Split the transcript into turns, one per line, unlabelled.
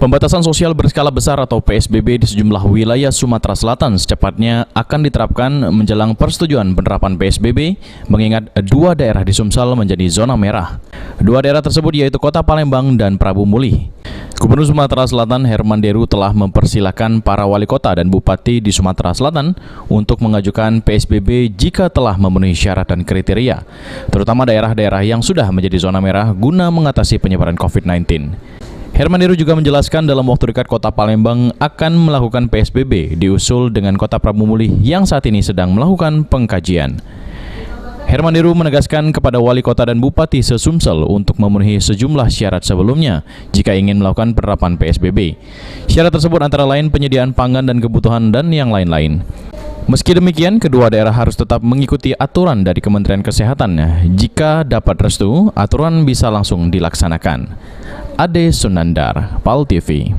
Pembatasan sosial berskala besar atau PSBB di sejumlah wilayah Sumatera Selatan secepatnya akan diterapkan menjelang persetujuan penerapan PSBB, mengingat dua daerah di Sumsel menjadi zona merah. Dua daerah tersebut yaitu Kota Palembang dan Prabu Muli. Gubernur Sumatera Selatan Herman Deru telah mempersilahkan para wali kota dan bupati di Sumatera Selatan untuk mengajukan PSBB jika telah memenuhi syarat dan kriteria, terutama daerah-daerah yang sudah menjadi zona merah guna mengatasi penyebaran COVID-19. Herman Deru juga menjelaskan dalam waktu dekat Kota Palembang akan melakukan PSBB diusul dengan Kota Prabu Muli yang saat ini sedang melakukan pengkajian. Herman Deru menegaskan kepada wali kota dan bupati se-Sumsel untuk memenuhi sejumlah syarat sebelumnya jika ingin melakukan penerapan PSBB. Syarat tersebut antara lain penyediaan pangan dan kebutuhan dan yang lain-lain. Meski demikian, kedua daerah harus tetap mengikuti aturan dari Kementerian Kesehatan. Jika dapat restu, aturan bisa langsung dilaksanakan. Ade Sunandar, PAL TV.